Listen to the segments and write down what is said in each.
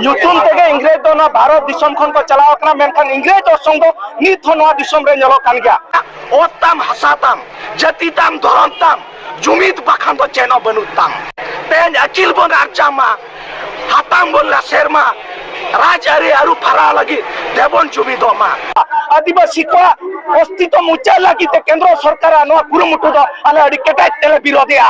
ᱧᱩᱛᱩᱢ ᱛᱮᱜᱮ ᱤᱝᱨᱮᱡ ᱫᱚ ᱱᱚᱣᱟ ᱵᱷᱟᱨᱚᱛ ᱫᱤᱥᱚᱢ ᱠᱷᱚᱱ ᱠᱚ ᱪᱟᱞᱟᱣ ᱟᱠᱟᱱᱟ, ᱢᱮᱱᱠᱷᱟन ᱤᱝᱨᱮᱡ ᱚᱨᱥᱚᱝ ᱫᱚ ᱱᱤᱛ ᱦᱚᱸ ᱱᱚᱣᱟ ᱫᱤᱥᱚᱢ ᱨᱮ ᱧᱮᱞᱚᱜ ᱠᱟᱱ ᱜᱮᱭᱟ। ᱚᱛ ᱛᱟᱢ, ᱦᱟᱥᱟ ᱛᱟᱢ, ᱡᱟᱹᱛᱤ ᱛᱟᱢ, ᱫᱷᱚᱨᱚᱢ ᱛᱟᱢ, ᱡᱩᱢᱤᱫ ᱵᱟᱠᱷᱟᱱ ᱫᱚ ᱪᱮᱫ ᱦᱚᱸ ᱵᱟᱹᱱᱩᱜ ᱛᱟᱢ। ᱛᱮᱦᱮᱧ ᱟᱹᱠᱤᱞ ᱵᱚᱱ ᱟᱨᱡᱟᱣ ᱢᱟ, ᱦᱟᱛᱟᱢ ᱵᱚᱱ ᱞᱟᱥᱮᱨ ᱢᱟ, ᱨᱟᱡᱽᱟᱹᱨᱤ ᱟᱹᱨᱩ ᱯᱷᱮᱨᱟᱣ ᱞᱟᱹᱜᱤᱫ ᱫᱮᱵᱚᱱ ᱡᱩᱢᱤᱫᱚᱜ ᱢᱟ। आदिवासी को अस्तित्व मुचा लगी केंद्र सरकार कुरुमुटु दो आले अड़ी केटाय तेले विरोधिया।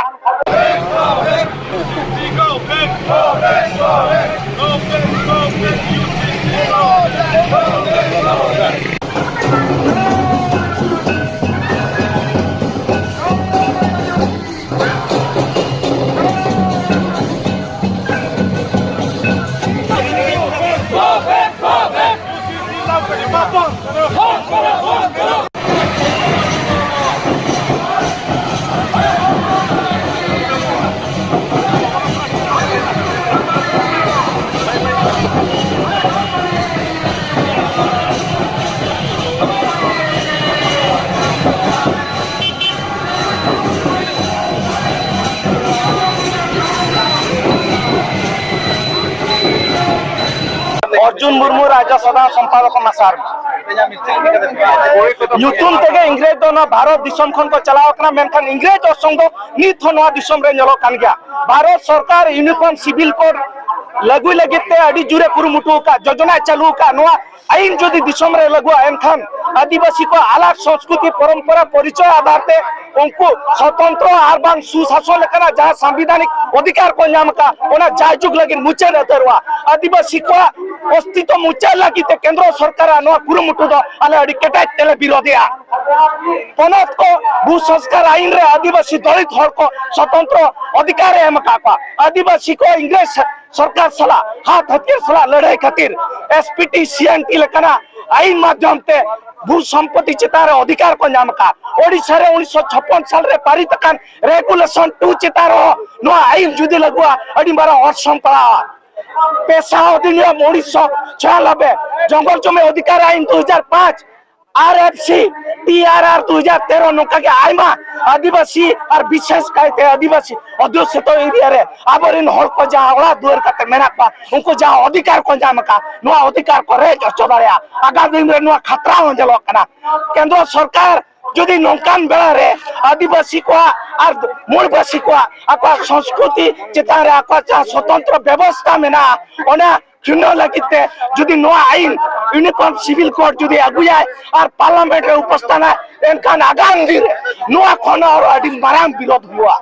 अर्जुन मुर्मू राज्य सभा संपादक मासार ᱧᱩᱛᱩᱢ ᱛᱮᱜᱮ ᱤᱝᱨᱮᱡ ᱫᱚ ᱱᱚᱣᱟ ᱵᱷᱟᱨᱚᱛ ᱫᱤᱥᱚᱢ ᱠᱷᱚᱱ ᱠᱚ ᱪᱟᱞᱟᱣ ᱟᱠᱟᱱᱟ, ᱢᱮᱱᱠᱷᱟन ᱤᱝᱨᱮᱡ ᱚᱨᱥᱚᱝ ᱫᱚ ᱱᱤᱛ ᱦᱚᱸ ᱱᱚᱣᱟ ᱫᱤᱥᱚᱢ ᱨᱮ ᱧᱮᱞᱚᱜ ᱠᱟᱱ ᱜᱮᱭᱟ। ᱵᱷᱟᱨᱚᱛ ᱥᱚᱨᱠᱟর यूनिफॉर्म सिविल कोड लागू लगित ते अड़ी जुरे कुरुमुटु का योजना चालू का नोआ आईन जदि दिसम रे लगुआ एनखान आदिवासी को अलग संस्कृति परंपरा परिचय आधार ते उनको स्वतंत्र और बांग सुशासन लेकना जहां संवैधानिक अधिकार को नाम का ओना जायजुग लगी मुचे नतरवा आदिवासी को अस्तित्व मुचे लगी ते केंद्र सरकार नोआ कुरुमुटु दो आले अड़ी केटाय तेले विरोधिया। पनत को भू संस्कार आईन रे आदिवासी दलित हर को स्वतंत्र अधिकार एम का आदिवासी को इंग्रेज सरकार सला हाथ हथियार सला लड़ाई खातिर एसपीटी सीएनटी लेकना आईन माध्यम ते भू संपत्ति चितार अधिकार को नाम का ओडिशा रे 1956 साल रे पारित कान रेगुलेशन 2 चितार नो आईन जुदी लगुआ अडी मारा अर्सम पड़ा पेशा अधिनियम 1996 जंगल जमी अधिकार आईन 2005 आरएफसी टीआरआर 2013 नोका के आइमा आदिवासी और विशेष कायते आदिवासी अध्युषित एरिया रे आबरिन हल को जहां ओला दुआर काते मेना पा उनको जहां अधिकार को जाम का नो अधिकार को रे चोदाया आगामी दिन रे नो खतरा हो जलो कना केंद्र सरकार जदि नौकान बेला रे आदिवासी को और मूलवासी को आका संस्कृति चिता रे आका स्वतंत्र व्यवस्था मेना ओना चुनाव लगिते जदि नो आईन यूनिफॉर्म सिविल कोड जदि आगु जाए और पार्लियामेंट रे उपस्थान एनखान आगामी दिन नो खन और अडी माराम विरोध हुआ।